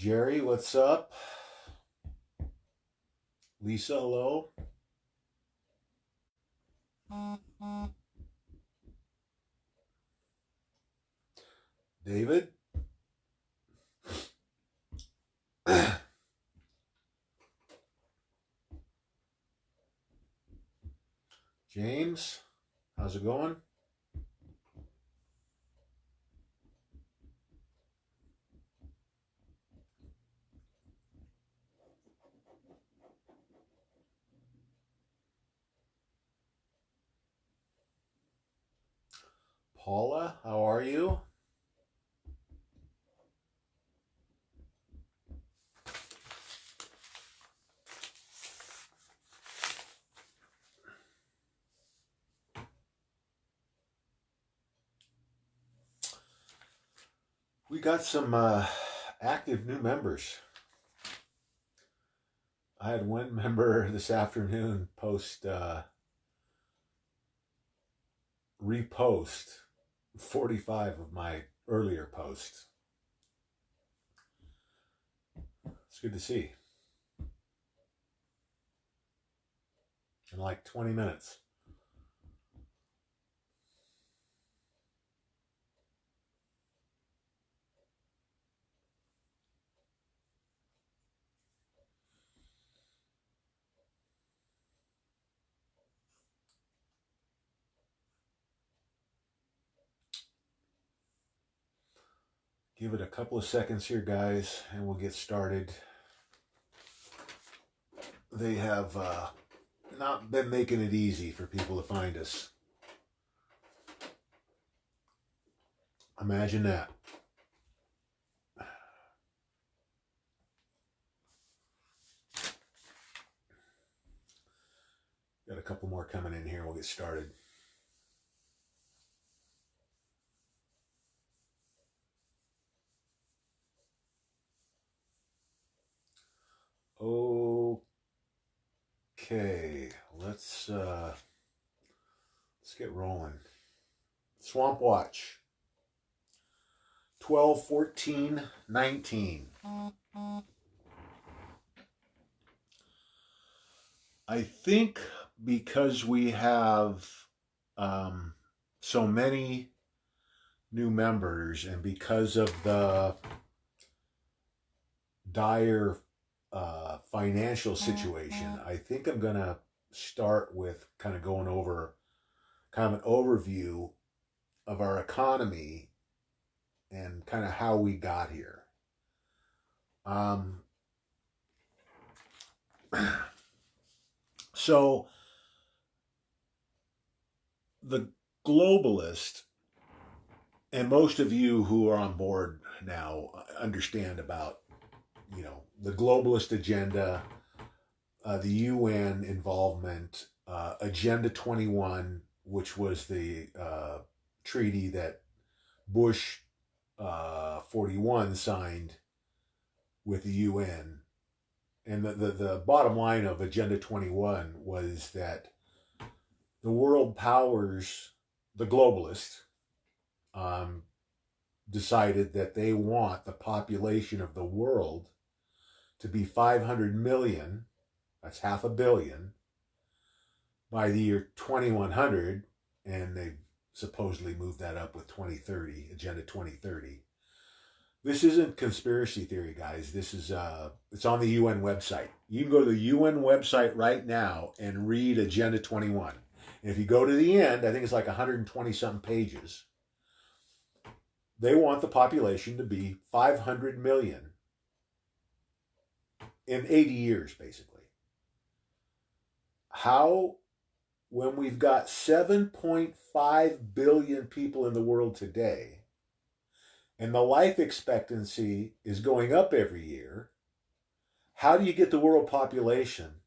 Jerry, what's up? Lisa, hello. David? James, how's it going? Paula, how are you? We got some active new members. I had one member this afternoon repost 45 of my earlier posts. It's good to see. In like 20 minutes. Give it a couple of seconds here, guys, and we'll get started. They have not been making it easy for people to find us. Imagine that. Got a couple more coming in here. We'll get started. Okay, let's get rolling. Swampwatch. 12/14/19. I think because we have so many new members and because of the dire financial situation, I think I'm going to start with kind of going over kind of an overview of our economy and kind of how we got here. So the globalist, and most of you who are on board now understand about, the globalist agenda, the UN involvement, Agenda 21, which was the treaty that Bush 41 signed with the UN. And the bottom line of Agenda 21 was that the world powers, the globalists, decided that they want the population of the world to be 500 million, that's half a billion, by the year 2100, and they supposedly moved that up with 2030, Agenda 2030. This isn't conspiracy theory, guys. This is, it's on the UN website. You can go to the UN website right now and read Agenda 21. And if you go to the end, I think it's like 120 something pages. They want the population to be 500 million in 80 years, basically. How, when we've got 7.5 billion people in the world today, and the life expectancy is going up every year, how do you get the world population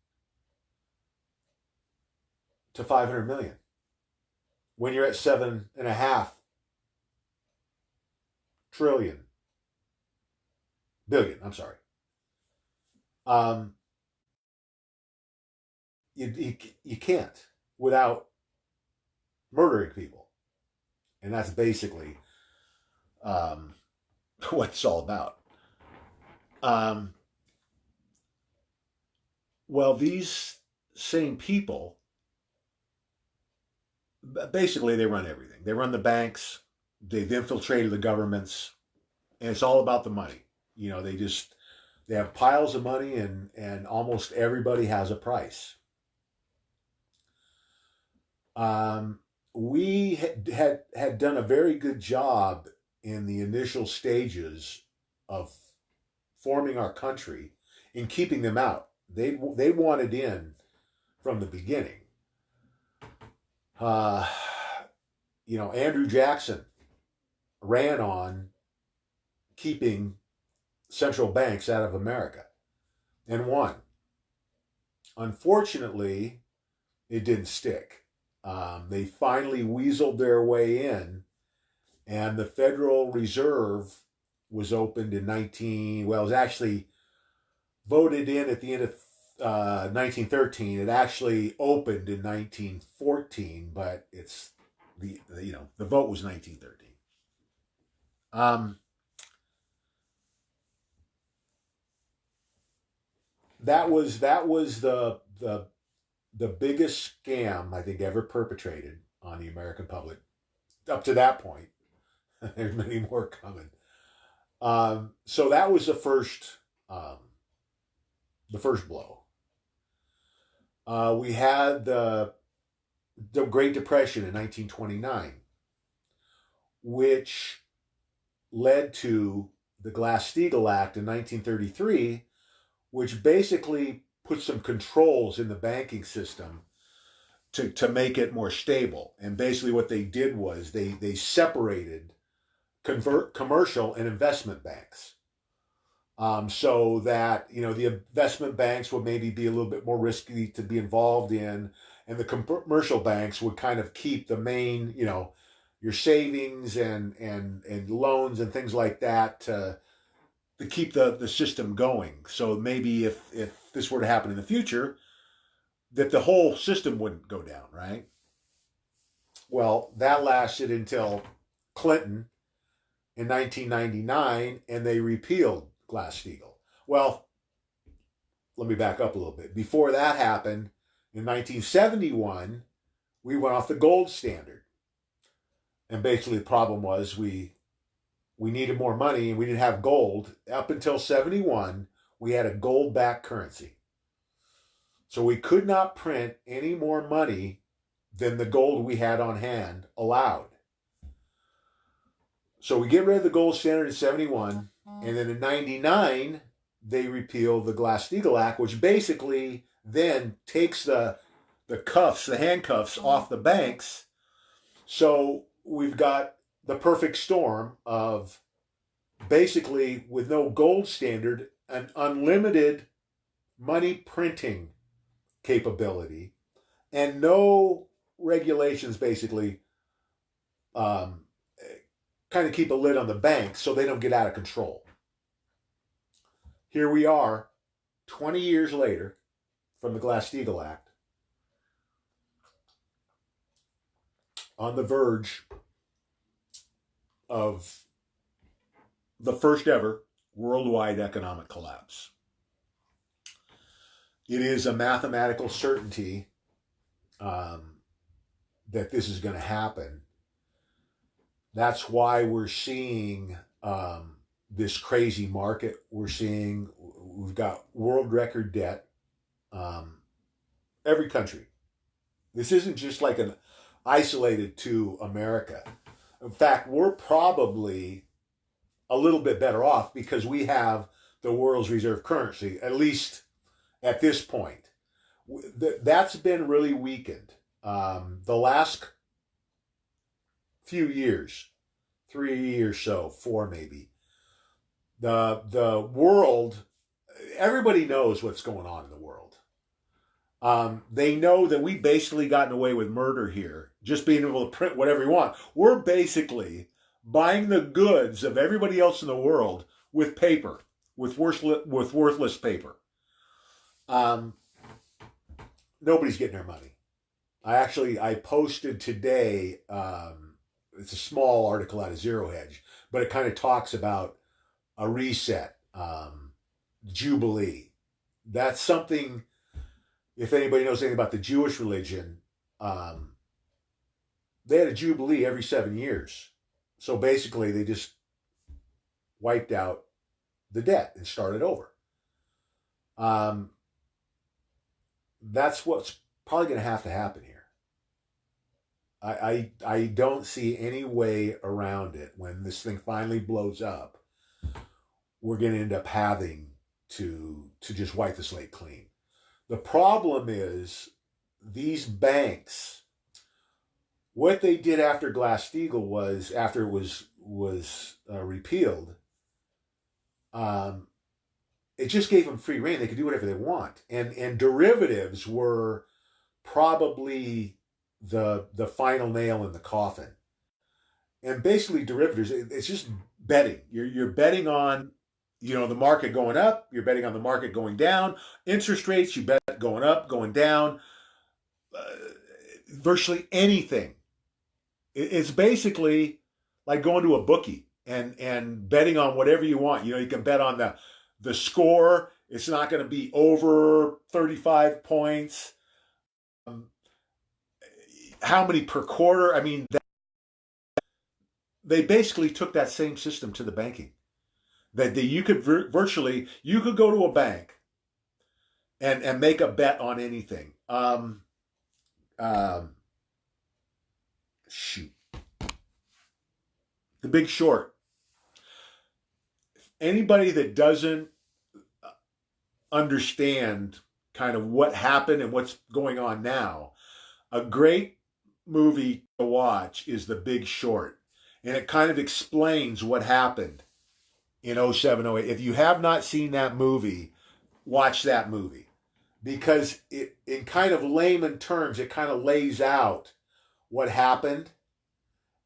to 500 million when you're at 7.5 billion? I'm sorry. You can't without murdering people, and that's basically what it's all about. Um, well, these same people, basically, they run everything. They run the banks. They've infiltrated the governments, and it's all about the money. They have piles of money, and almost everybody has a price. Um, we had done a very good job in the initial stages of forming our country in keeping them out. They wanted in from the beginning. Uh, Andrew Jackson ran on keeping central banks out of America and won. Unfortunately, it didn't stick. They finally weaseled their way in, and the Federal Reserve was opened in it was actually voted in at the end of 1913. It actually opened in 1914, but the vote was 1913. Um, that was the biggest scam I think ever perpetrated on the American public up to that point. There's many more coming. So that was um, the first blow. We had the Great Depression in 1929, which led to the Glass-Steagall Act in 1933, which basically put some controls in the banking system to make it more stable. And basically what they did was they separated commercial and investment banks. So that the investment banks would maybe be a little bit more risky to be involved in, and the commercial banks would kind of keep the main, your savings and loans and things like that to keep the system going. So maybe if this were to happen in the future, that the whole system wouldn't go down, right? Well, that lasted until Clinton in 1999, and they repealed Glass-Steagall. Well, let me back up a little bit. Before that happened, in 1971, we went off the gold standard. And basically the problem was we needed more money and we didn't have gold. Up until 71, we had a gold-backed currency. So we could not print any more money than the gold we had on hand allowed. So we get rid of the gold standard in 71, and then in 99, they repeal the Glass-Steagall Act, which basically then takes the handcuffs off the banks. So we've got the perfect storm of basically, with no gold standard, an unlimited money printing capability and no regulations, basically, kind of keep a lid on the banks so they don't get out of control. Here we are, 20 years later from the Glass-Steagall Act, on the verge of the first ever worldwide economic collapse. It is a mathematical certainty that this is going to happen. That's why we're seeing this crazy market. We've got world record debt. Every country. This isn't just like an isolated to America. In fact, we're probably a little bit better off because we have the world's reserve currency, at least at this point. That's been really weakened. The last few years, 3 or so, 4 maybe, the world, everybody knows what's going on in the world. They know that we basically gotten away with murder here, just being able to print whatever we want. We're basically buying the goods of everybody else in the world with paper, with worthless paper. Nobody's getting their money. I posted today, it's a small article out of Zero Hedge, but it kind of talks about a reset. Jubilee. That's something, if anybody knows anything about the Jewish religion, they had a Jubilee every 7 years. So basically, they just wiped out the debt and started over. That's what's probably going to happen here. I don't see any way around it. When this thing finally blows up, we're going to end up having to just wipe the slate clean. The problem is these banks, what they did after Glass-Steagall was, after it was repealed, it just gave them free rein. They could do whatever they want. And derivatives were probably the final nail in the coffin. And basically derivatives, it's just betting. You're betting on, the market going up, you're betting on the market going down. Interest rates, you bet going up, going down. Virtually anything. It's basically like going to a bookie and betting on whatever you want. You can bet on the score. It's not going to be over 35 points. How many per quarter? I mean, they basically took that same system to the banking. That you could virtually, you could go to a bank and make a bet on anything. Shoot. The Big Short. Anybody that doesn't understand kind of what happened and what's going on now, a great movie to watch is The Big Short. And it kind of explains what happened in 07, 08. If you have not seen that movie, watch that movie. Because it, in kind of layman terms, it kind of lays out what happened.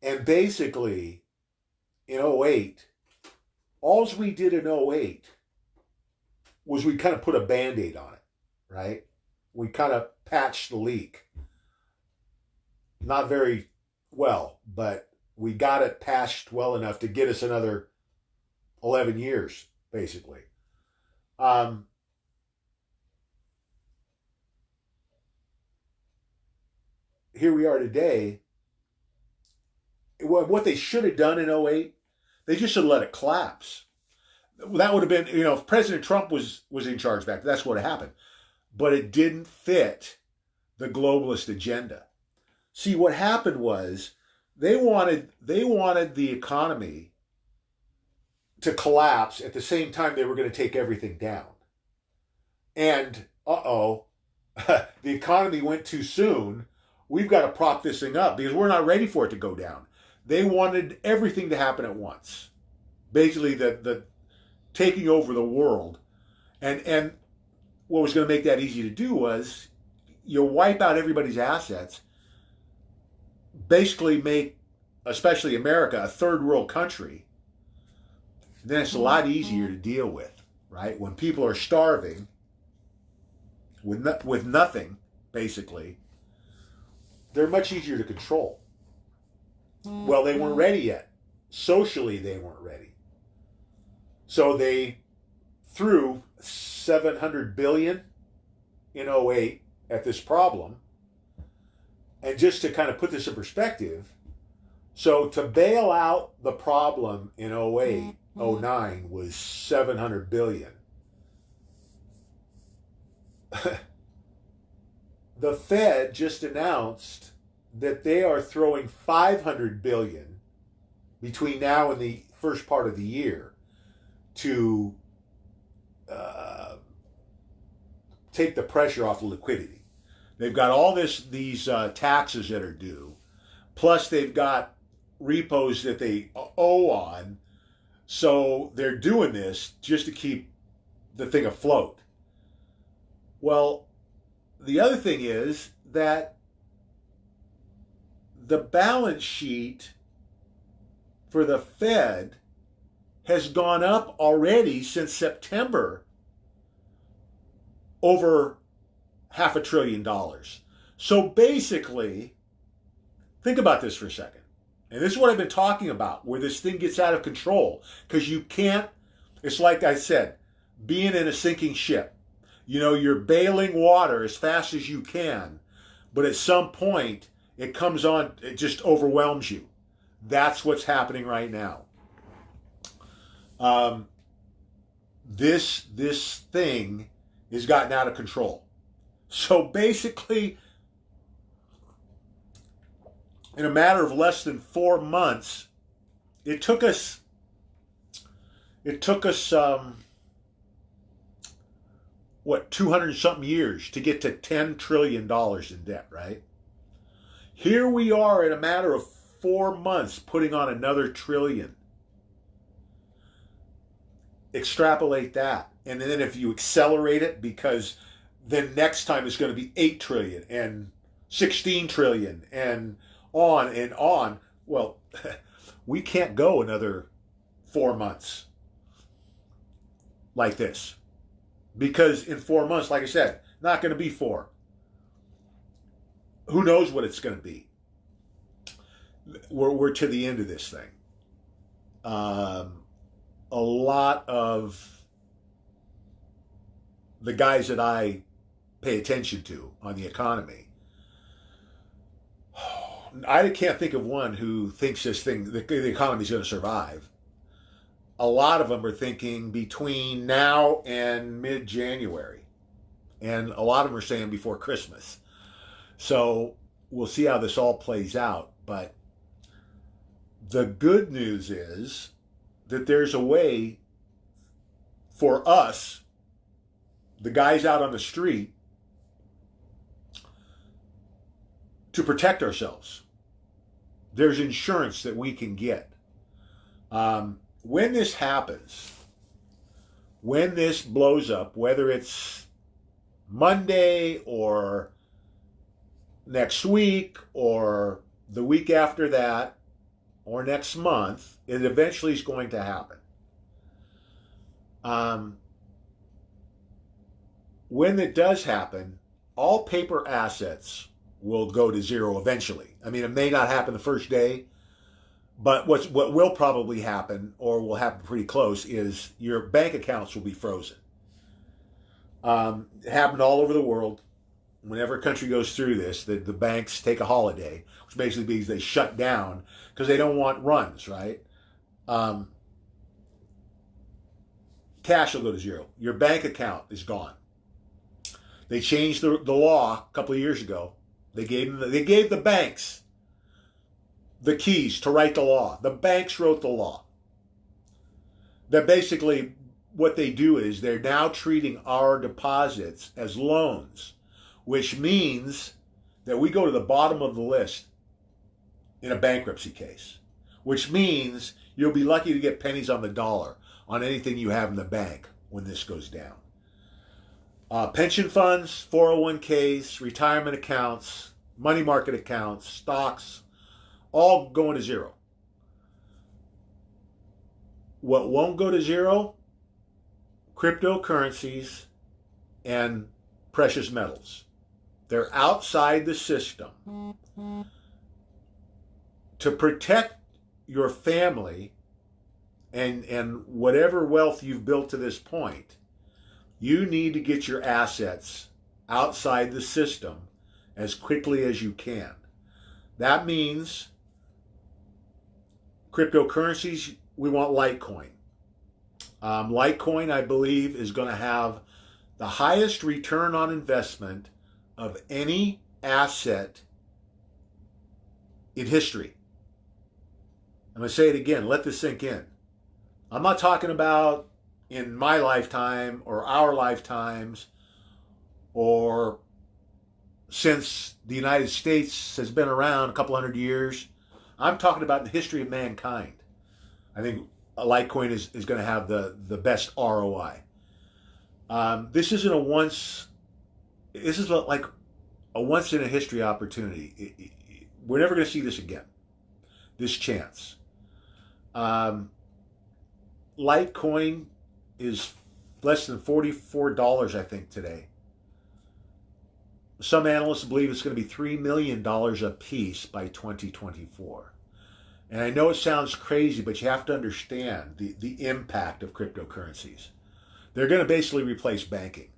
And basically, in 08, all we did in 08 was we kind of put a Band-Aid on it, right? We kind of patched the leak. Not very well, but we got it patched well enough to get us another 11 years, basically. Here we are today. What they should have done in 08, they just should have let it collapse. That would have been, if President Trump was in charge back, that's what happened. But it didn't fit the globalist agenda. See, what happened was they wanted the economy to collapse at the same time they were going to take everything down. And, the economy went too soon. We've got to prop this thing up because we're not ready for it to go down. They wanted everything to happen at once. Basically, the taking over the world. And what was going to make that easy to do was you wipe out everybody's assets, basically make, especially America, a third world country. Then it's a lot easier to deal with, right? When people are starving, with nothing, basically, they're much easier to control. Well, they weren't ready yet. Socially, they weren't ready. So they threw $700 billion in 08 at this problem. And just to kind of put this in perspective, so to bail out the problem in 08, 09 was $700 billion. The Fed just announced that they are throwing $500 billion between now and the first part of the year to take the pressure off of liquidity. They've got all these taxes that are due, plus they've got repos that they owe on, so they're doing this just to keep the thing afloat. Well, the other thing is that the balance sheet for the Fed has gone up already since September over $500 billion. So basically, think about this for a second. And this is what I've been talking about, where this thing gets out of control. Because you can't, it's like I said, being in a sinking ship. You know, you're bailing water as fast as you can, but at some point it comes on, it just overwhelms you. That's what's happening right now. This thing has gotten out of control. So basically, in a matter of less than 4 months, it took us what, 200 something years to get to $10 trillion in debt, right? Here we are in a matter of 4 months putting on another trillion. Extrapolate that. And then if you accelerate it, because then next time it's going to be 8 trillion and 16 trillion and on and on. Well, we can't go another 4 months like this. Because in 4 months, like I said, not going to be 4. Who knows what it's going to be? We're to the end of this thing. A lot of the guys that I pay attention to on the economy, I can't think of one who thinks the economy is going to survive. A lot of them are thinking between now and mid-January. And a lot of them are saying before Christmas. So we'll see how this all plays out. But the good news is that there's a way for us, the guys out on the street, to protect ourselves. There's insurance that we can get. When this happens, when this blows up, whether it's Monday or next week or the week after that or next month, it eventually is going to happen. When it does happen, all paper assets will go to zero eventually. I mean, it may not happen the first day, but what will probably happen, or will happen pretty close, is your bank accounts will be frozen. It happened all over the world. Whenever a country goes through this, the banks take a holiday, which basically means they shut down because they don't want runs, right? Cash will go to zero. Your bank account is gone. They changed the law a couple of years ago. They gave the banks the keys to write the law. The banks wrote the law. That basically what they do is they're now treating our deposits as loans, which means that we go to the bottom of the list in a bankruptcy case, which means you'll be lucky to get pennies on the dollar on anything you have in the bank when this goes down. Pension funds, 401ks, retirement accounts, money market accounts, stocks, all going to zero. What won't go to zero? Cryptocurrencies and precious metals. They're outside the system. To protect your family and whatever wealth you've built to this point, you need to get your assets outside the system as quickly as you can. That means cryptocurrencies, we want Litecoin. Litecoin, I believe, is going to have the highest return on investment of any asset in history. I'm going to say it again. Let this sink in. I'm not talking about in my lifetime or our lifetimes or since the United States has been around a couple hundred years. I'm talking about the history of mankind. I think a Litecoin is going to have the best ROI. This isn't a once. This is like a once in a history opportunity. We're never going to see this again. This chance. Litecoin is less than $44, I think, today. Some analysts believe it's going to be $3 million a piece by 2024. And I know it sounds crazy, but you have to understand the impact of cryptocurrencies. They're going to basically replace banking.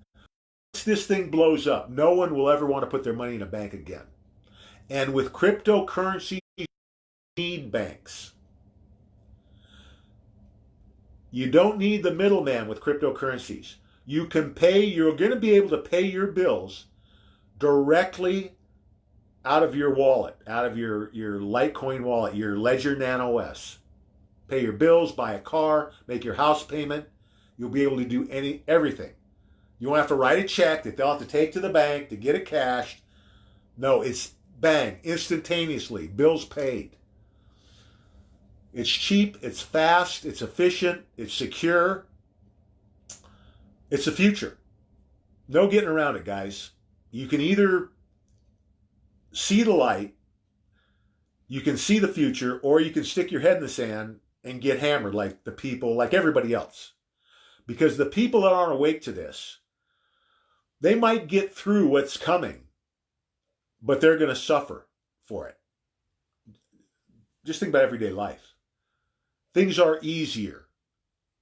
Once this thing blows up, no one will ever want to put their money in a bank again. And with cryptocurrency, you need banks. You don't need the middleman with cryptocurrencies. You can pay, you're going to be able to pay your bills directly out of your wallet, out of your Litecoin wallet, your Ledger Nano S. Pay your bills, buy a car, make your house payment. You'll be able to do everything. You won't have to write a check that they'll have to take to the bank to get it cashed. No, it's bang, instantaneously, bills paid. It's cheap, it's fast, it's efficient, it's secure. It's the future. No getting around it, guys. You can either see the light, you can see the future, or you can stick your head in the sand and get hammered like the people, like everybody else. Because the people that aren't awake to this, they might get through what's coming, but they're going to suffer for it. Just think about everyday life. Things are easier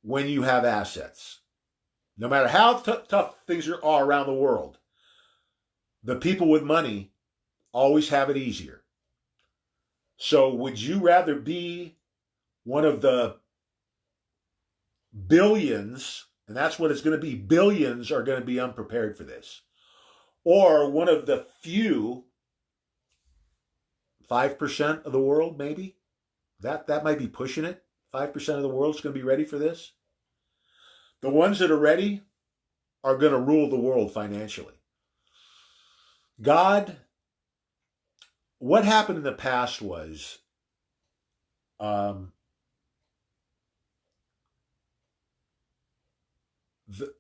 when you have assets. No matter how tough things are around the world, the people with money always have it easier. So would you rather be one of the billions, and that's what it's going to be, billions are going to be unprepared for this, or one of the few, 5% of the world maybe? That might be pushing it. 5% of the world's going to be ready for this. The ones that are ready are going to rule the world financially. God, what happened in the past was the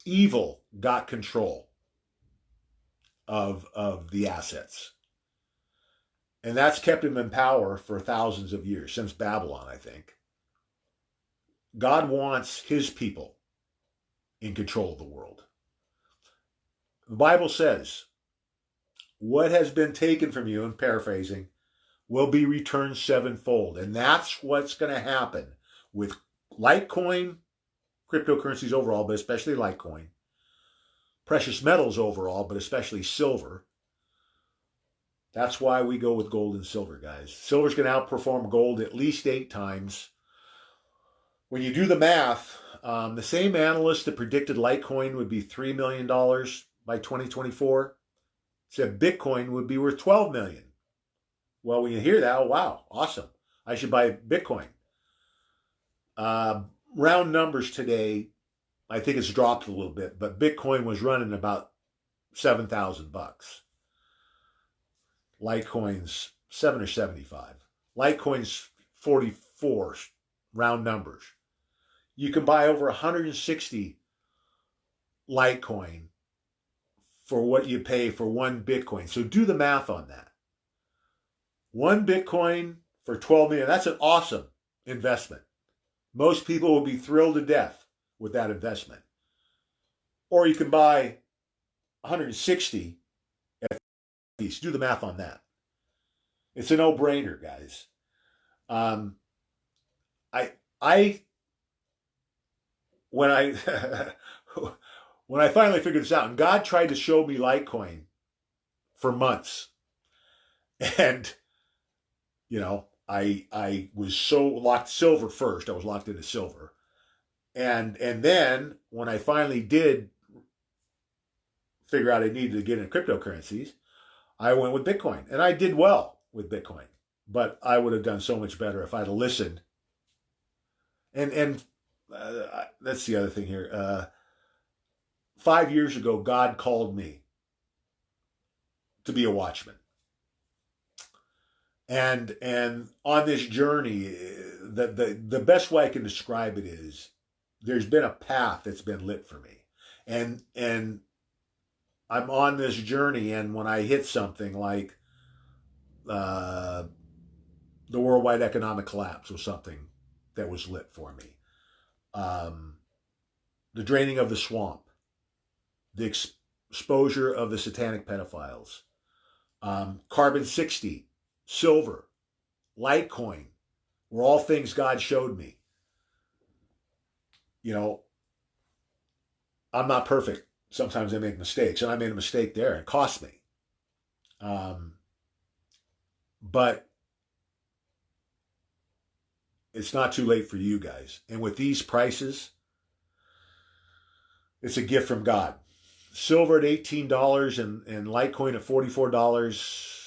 evil got control of the assets. And that's kept him in power for thousands of years, since Babylon, I think. God wants his people in control of the world. The Bible says, what has been taken from you, and paraphrasing, will be returned sevenfold. And that's what's going to happen with Litecoin, cryptocurrencies overall, but especially Litecoin, precious metals overall, but especially silver. That's why we go with gold and silver, guys. Silver's going to outperform gold at least 8 times. When you do the math, the same analyst that predicted Litecoin would be $3 million by 2024 said Bitcoin would be worth $12 million. Well, when you hear that, oh, wow, awesome. I should buy Bitcoin. Round numbers today, I think it's dropped a little bit, but Bitcoin was running about $7,000. Litecoin's 7 or 75. Litecoin's 44, round numbers. You can buy over 160 Litecoin for what you pay for one Bitcoin. So do the math on that. One Bitcoin for 12 million. That's an awesome investment. Most people will be thrilled to death with that investment. Or you can buy 160 at least. Do the math on that. It's a no-brainer, guys. When I when I finally figured this out, and God tried to show me Litecoin for months, and I was so locked silver first. I was locked into silver, and then when I finally did figure out I needed to get into cryptocurrencies, I went with Bitcoin, and I did well with Bitcoin. But I would have done so much better if I'd have listened. And that's the other thing here. 5 years ago, God called me to be a watchman. And on this journey, the best way I can describe it is there's been a path that's been lit for me. And I'm on this journey, and when I hit something like the worldwide economic collapse was something that was lit for me. The draining of the swamp, the exposure of the satanic pedophiles, carbon 60, silver, Litecoin, were all things God showed me. I'm not perfect. Sometimes I make mistakes, and I made a mistake there. It cost me. Um, but it's not too late for you guys. And with these prices, it's a gift from God. Silver at $18 and Litecoin at $44.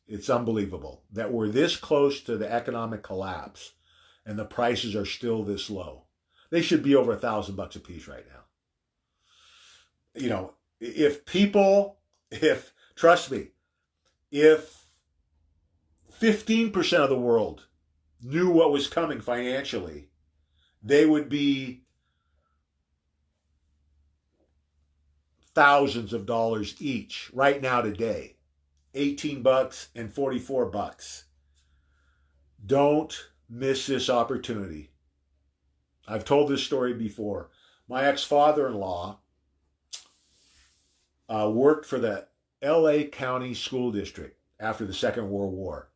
It's unbelievable that we're this close to the economic collapse and the prices are still this low. They should be over $1,000 a piece right now. You know, trust me, if 15% of the world knew what was coming financially, they would be thousands of dollars each right now today. $18 and $44. Don't miss this opportunity. I've told this story before. My ex-father-in-law worked for the LA County School District after the Second World War.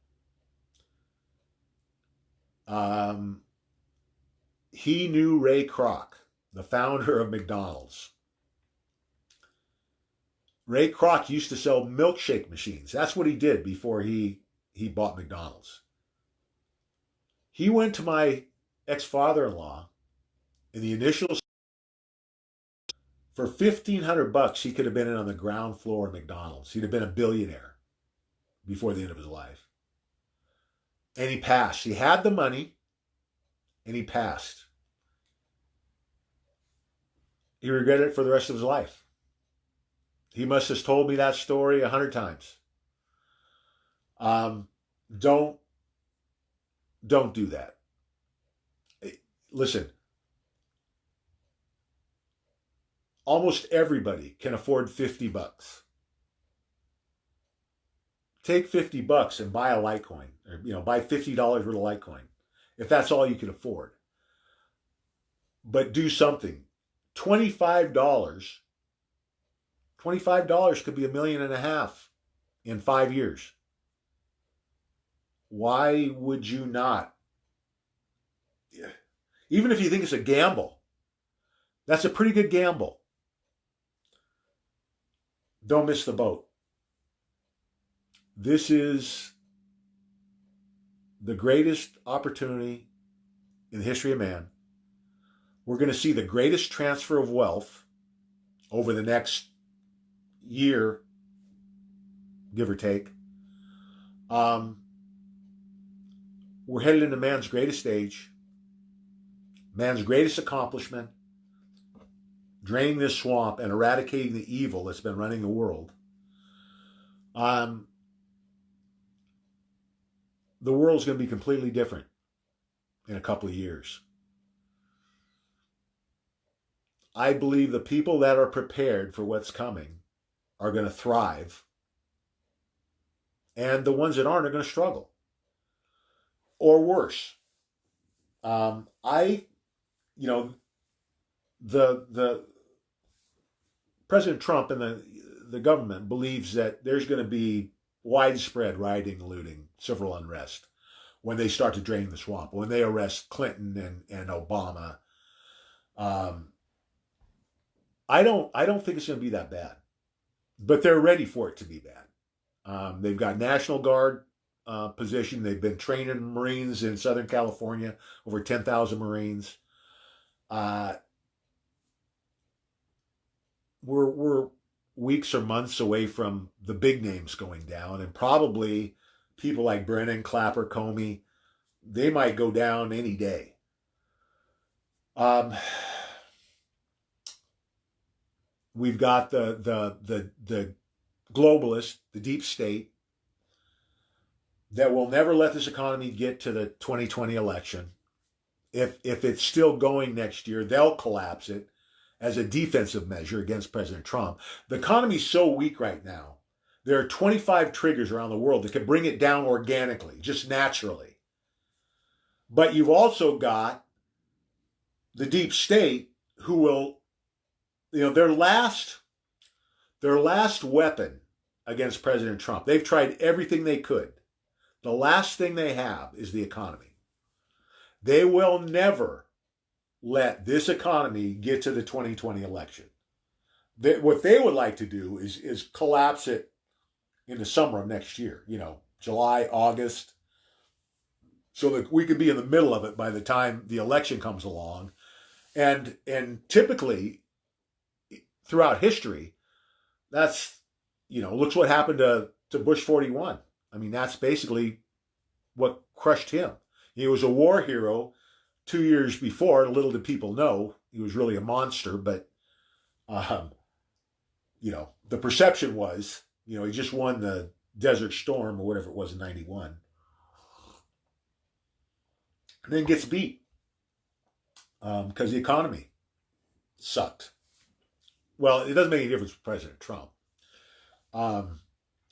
He knew Ray Kroc, the founder of McDonald's. Ray Kroc used to sell milkshake machines. That's what he did before he bought McDonald's. He went to my ex-father-in-law in the initial. For $1,500, he could have been in on the ground floor of McDonald's. He'd have been a billionaire before the end of his life. And he passed. He had the money, and he passed. He regretted it for the rest of his life. He must have told me that story 100 times. Don't do that. Listen, almost everybody can afford $50. Take $50 and buy a Litecoin, or buy $50 worth of Litecoin, if that's all you can afford. But do something. $25 could be $1.5 million in 5 years. Why would you not? Even if you think it's a gamble, that's a pretty good gamble. Don't miss the boat. This is the greatest opportunity in the history of man. We're going to see the greatest transfer of wealth over the next year, give or take. We're headed into man's greatest age, man's greatest accomplishment, draining this swamp and eradicating the evil that's been running the world. The world's going to be completely different in a couple of years. I believe the people that are prepared for what's coming are going to thrive, and the ones that aren't are going to struggle, or worse. The President Trump and the government believes that there's going to be widespread rioting, looting, civil unrest when they start to drain the swamp, when they arrest Clinton and Obama. I don't think it's going to be that bad, but they're ready for it to be bad. They've got National Guard position. They've been training Marines in Southern California, over 10,000 Marines. We're weeks or months away from the big names going down, and probably people like Brennan, Clapper, Comey, they might go down any day. We've got the globalists, the deep state, that will never let this economy get to the 2020 election. If it's still going next year, they'll collapse it as a defensive measure against President Trump. The economy's so weak right now. There are 25 triggers around the world that could bring it down organically, just naturally. But you've also got the deep state who will, their last weapon against President Trump. They've tried everything they could. The last thing they have is the economy. They will never let this economy get to the 2020 election. what they would like to do is collapse it in the summer of next year. July, August, so that we could be in the middle of it by the time the election comes along. And typically throughout history, that's looks what happened to Bush 41. I mean, that's basically what crushed him. He was a war hero 2 years before. Little did people know he was really a monster, but the perception was, he just won the Desert Storm or whatever it was in '91, and then gets beat because the economy sucked. Well, it doesn't make any difference with President Trump.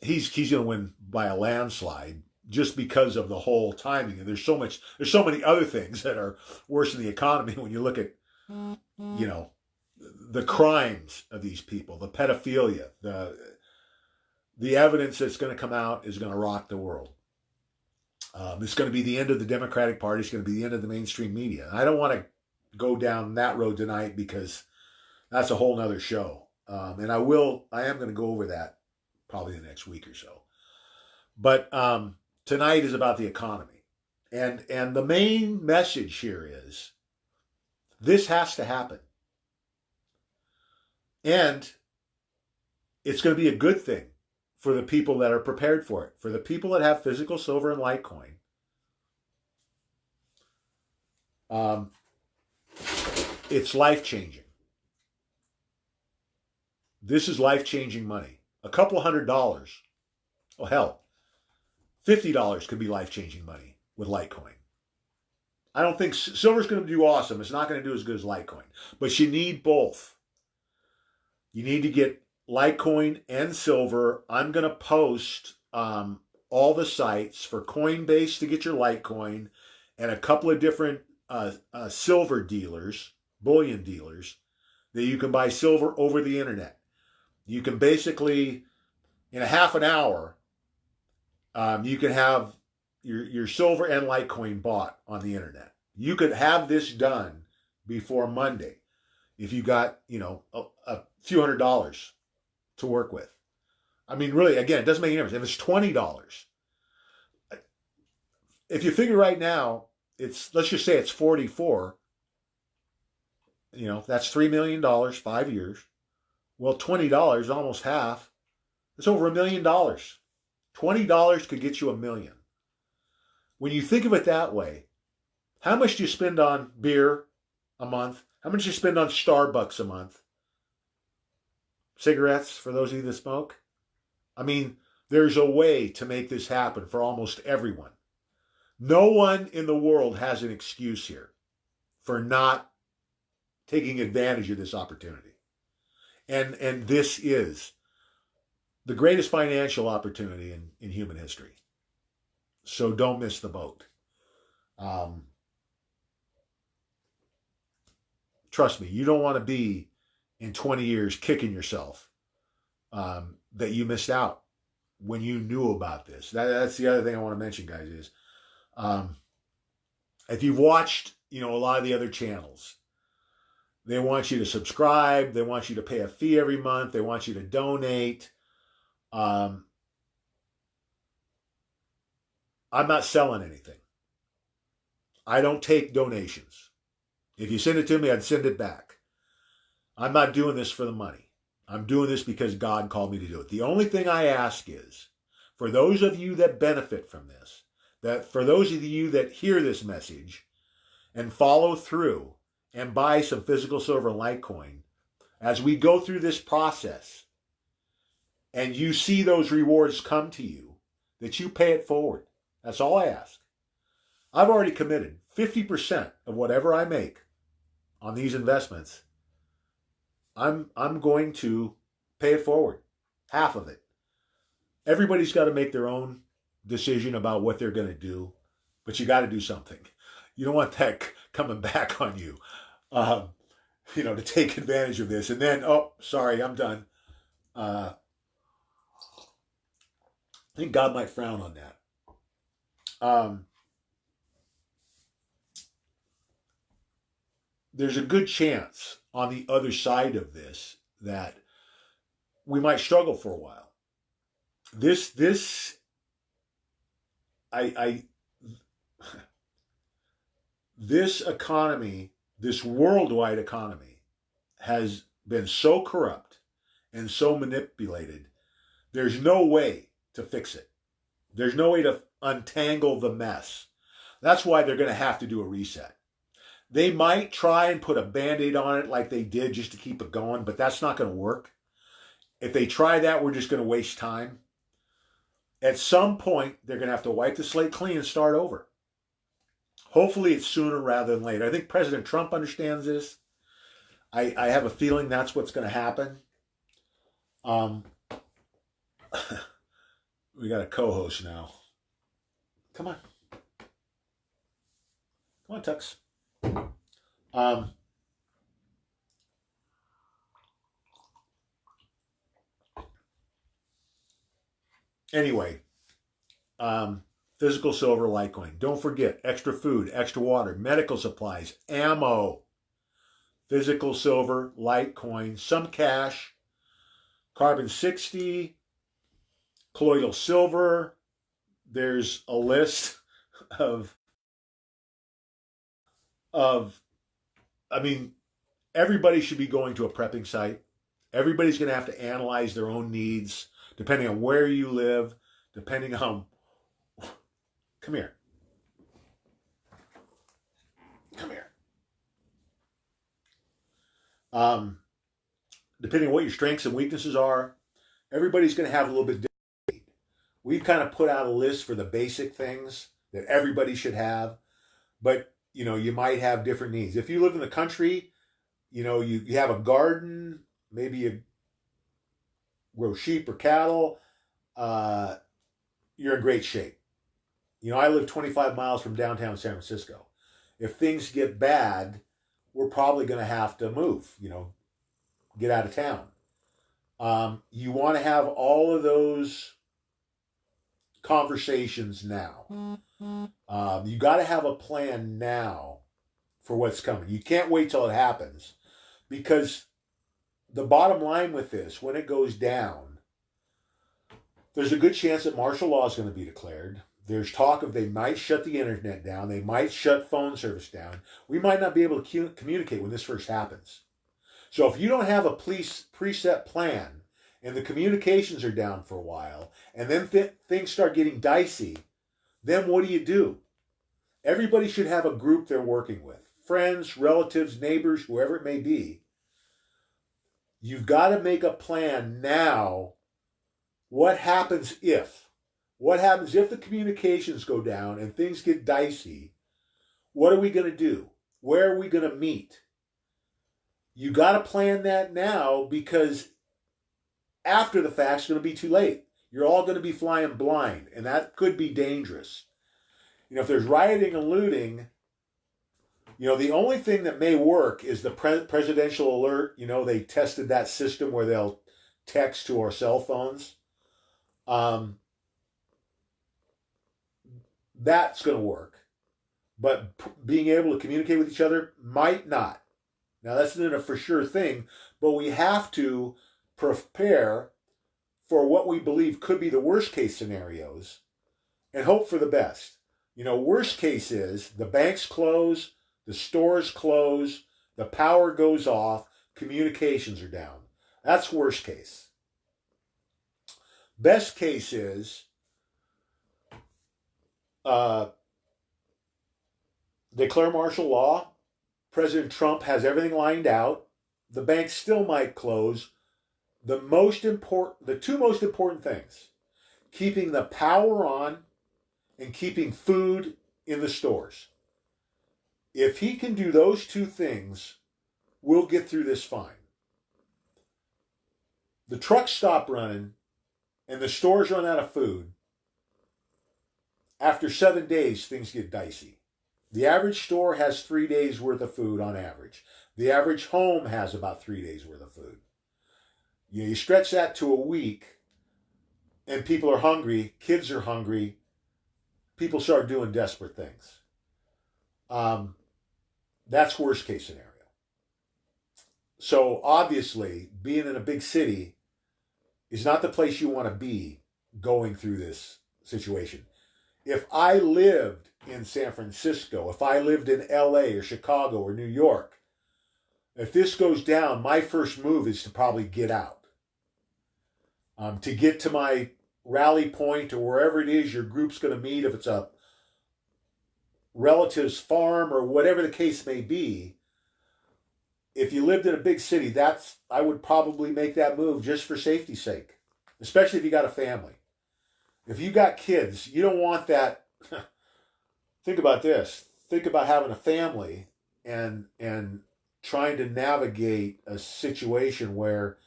He's going to win by a landslide just because of the whole timing. And there's so many other things that are worse than the economy when you look at, the crimes of these people, the pedophilia, the evidence that's going to come out is going to rock the world. It's going to be the end of the Democratic Party. It's going to be the end of the mainstream media. I don't want to go down that road tonight because that's a whole nother show. And I am going to go over that probably the next week or so. But tonight is about the economy. And the main message here is this has to happen. And it's going to be a good thing for the people that are prepared for it. For the people that have physical silver and Litecoin, it's life-changing. This is life-changing money. A couple $100. Oh, hell. $50 could be life-changing money with Litecoin. I don't think silver's going to do awesome. It's not going to do as good as Litecoin. But you need both. You need to get Litecoin and silver. I'm going to post all the sites for Coinbase to get your Litecoin and a couple of different silver dealers, bullion dealers, that you can buy silver over the internet. You can basically, in a half an hour, you can have your silver and Litecoin bought on the internet. You could have this done before Monday if you got, a few $100s to work with. I mean, really, again, it doesn't make any difference. If it's $20, if you figure right now, let's just say it's 44, that's $3 million, 5 years. Well, $20, almost half. It's over $1 million. $20 could get you $1 million. When you think of it that way, how much do you spend on beer a month? How much do you spend on Starbucks a month? Cigarettes, for those of you that smoke? I mean, there's a way to make this happen for almost everyone. No one in the world has an excuse here for not taking advantage of this opportunity. And this is the greatest financial opportunity in human history. So don't miss the boat. Trust me, you don't want to be in 20 years kicking yourself that you missed out when you knew about this. That's the other thing I want to mention, guys, is if you've watched, a lot of the other channels, they want you to subscribe. They want you to pay a fee every month. They want you to donate. I'm not selling anything. I don't take donations. If you send it to me, I'd send it back. I'm not doing this for the money. I'm doing this because God called me to do it. The only thing I ask is, for those of you that benefit from this, that for those of you that hear this message and follow through and buy some physical silver and Litecoin, as we go through this process and you see those rewards come to you, that you pay it forward. That's all I ask. I've already committed 50% of whatever I make on these investments. I'm going to pay it forward, half of it. Everybody's got to make their own decision about what they're going to do, but you got to do something. You don't want that coming back on you, to take advantage of this. And then, oh, sorry, I'm done. I think God might frown on that. There's a good chance on the other side of this that we might struggle for a while. This I this economy, this worldwide economy, has been so corrupt and so manipulated. There's no way to fix it. There's no way to untangle the mess. That's why they're going to have to do a reset. They might try and put a band-aid on it like they did just to keep it going, but that's not going to work. If they try that, we're just going to waste time. At some point, they're going to have to wipe the slate clean and start over. Hopefully it's sooner rather than later. I think President Trump understands this. I have a feeling that's what's going to happen. We got a co-host now. Come on. Come on, Tux. Anyway, physical silver, Litecoin. Don't forget, extra food, extra water, medical supplies, ammo, physical silver, Litecoin, some cash, carbon 60, colloidal silver. There's a list of I mean, everybody should be going to a prepping site. Everybody's going to have to analyze their own needs, depending on where you live, depending on... Come here. Come here. Depending on what your strengths and weaknesses are, everybody's going to have a little bit different. We've kind of put out a list for the basic things that everybody should have, but you might have different needs. If you live in the country, you have a garden, maybe you grow sheep or cattle, you're in great shape. I live 25 miles from downtown San Francisco. If things get bad, we're probably going to have to move, get out of town. You want to have all of those conversations now. You got to have a plan now for what's coming. You can't wait till it happens, because the bottom line with this, when it goes down, there's a good chance that martial law is going to be declared. There's talk of they might shut the internet down. They might shut phone service down. We might not be able to communicate when this first happens. So if you don't have a preset plan and the communications are down for a while, and then things start getting dicey, then what do? Everybody should have a group they're working with. Friends, relatives, neighbors, whoever it may be. You've got to make a plan now. What happens if? What happens if the communications go down and things get dicey? What are we going to do? Where are we going to meet? You got to plan that now, because after the fact, it's going to be too late. You're all going to be flying blind, and that could be dangerous. If there's rioting and looting, the only thing that may work is the presidential alert. They tested that system where they'll text to our cell phones. That's going to work. But being able to communicate with each other might not. Now, that's not a for sure thing, but we have to prepare for what we believe could be the worst case scenarios and hope for the best. Worst case is the banks close, the stores close, the power goes off, communications are down. That's worst case. Best case is declare martial law. President Trump has everything lined out. The banks still might close. The two most important things: keeping the power on and keeping food in the stores. If he can do those two things, we'll get through this fine. The trucks stop running and the stores run out of food. After 7 days, things get dicey. The average store has 3 days worth of food on average. The average home has about 3 days worth of food. You stretch that to a week, and people are hungry, kids are hungry, people start doing desperate things. That's worst case scenario. So obviously, being in a big city, is not the place you want to be going through this situation. If I lived in San Francisco, if I lived in LA or Chicago or New York, if this goes down, my first move is to probably get out. To get to my rally point or wherever it is your group's going to meet, if it's a relative's farm or whatever the case may be, if you lived in a big city, I would probably make that move just for safety's sake, especially if you got a family. If you got kids, you don't want that. Think about this. Think about having a family and trying to navigate a situation where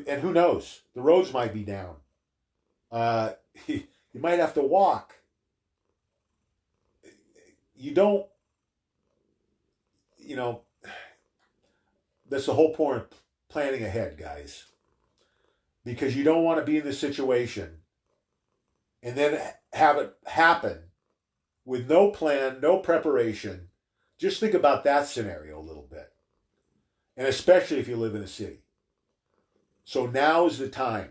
and who knows, the roads might be down. You might have to walk. You don't, that's the whole point of planning ahead, guys. Because you don't want to be in this situation and then have it happen with no plan, no preparation. Just think about that scenario a little bit. And especially if you live in a city. So now is the time.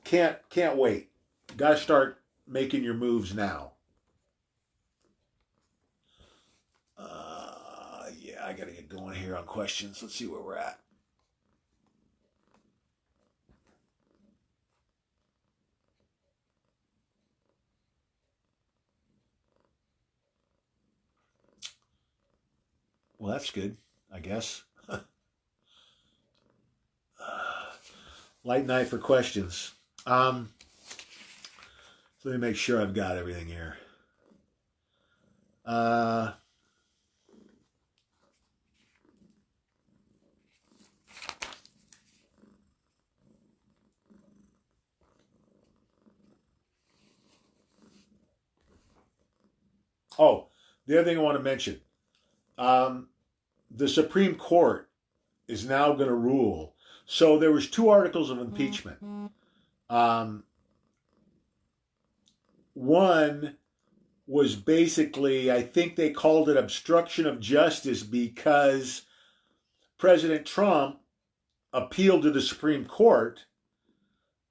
Can't wait. Got to start making your moves now. Yeah, I got to get going here on questions. Let's see where we're at. Well, that's good, I guess. Light night for questions. Let me make sure I've got everything here. Oh, the other thing I want to mention. The Supreme Court is now going to rule. So there was 2 articles of impeachment. One was basically, I think they called it obstruction of justice because President Trump appealed to the Supreme Court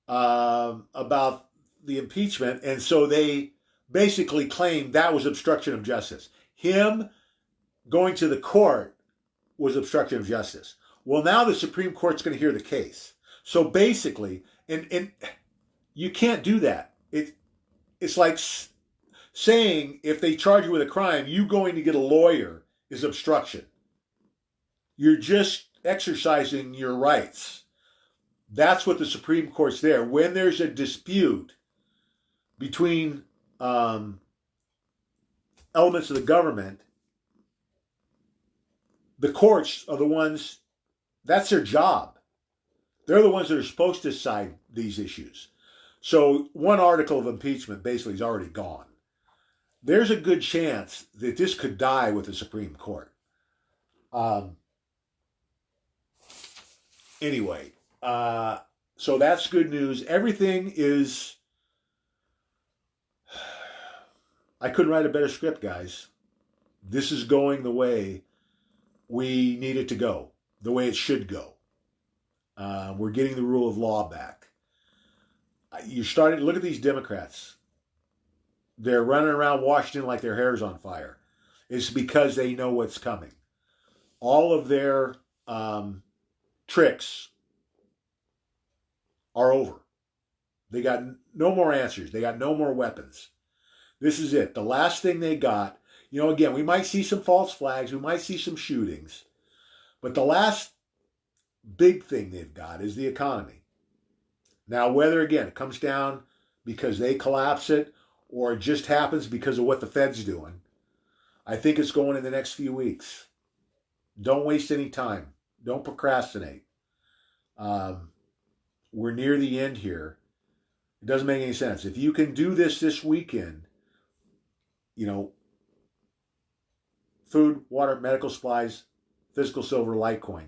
about the impeachment, and so they basically claimed that was obstruction of justice. Him going to the court was obstruction of justice. Well, now the Supreme Court's going to hear the case. So basically, and you can't do that. It's like saying if they charge you with a crime, you going to get a lawyer is obstruction. You're just exercising your rights. That's what the Supreme Court's there. When there's a dispute between elements of the government, the courts are the ones, that's their job. They're the ones that are supposed to decide these issues. So one article of impeachment basically is already gone. There's a good chance that this could die with the Supreme Court. Anyway, so that's good news. Everything is... I couldn't write a better script, guys. This is going the way we need it to go, the way it should go. We're getting the rule of law back. You're starting to look at these Democrats. They're running around Washington like their hair's on fire. It's because they know what's coming. All of their tricks are over. They got no more answers. They got no more weapons. This is it. The last thing they got. Again, we might see some false flags. We might see some shootings. But the last big thing they've got is the economy. Now, whether, again, it comes down because they collapse it or it just happens because of what the Fed's doing, I think it's going in the next few weeks. Don't waste any time. Don't procrastinate. We're near the end here. It doesn't make any sense. If you can do this weekend, food, water, medical supplies, physical silver, Litecoin.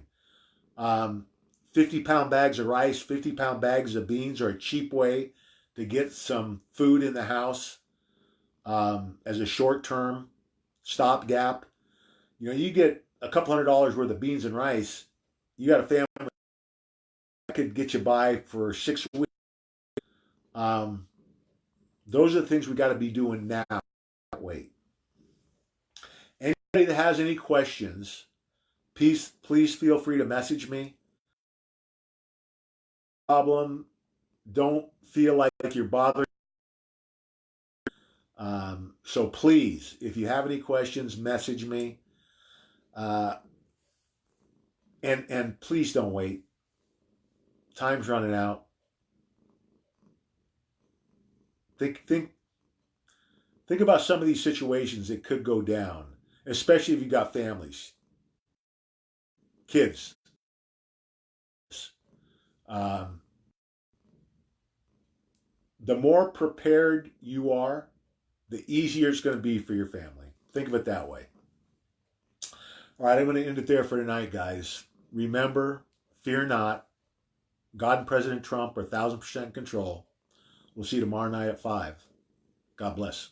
50-pound bags of rice, 50-pound bags of beans are a cheap way to get some food in the house as a short-term stopgap. You get a couple $100 worth of beans and rice. You got a family could get you by for 6 weeks. Those are the things we got to be doing now. Wait. Anybody that has any questions, please feel free to message me. Problem. Don't feel like you're bothered. So please, if you have any questions, message me. And please don't wait. Time's running out. Think about some of these situations that could go down, especially if you got families, kids. Um, the more prepared you are, the easier it's going to be for your family. Think of it that way. All right, I'm going to end it there for tonight, guys. Remember, fear not. God and President Trump are 1,000% in control. We'll see you tomorrow night at 5. God bless.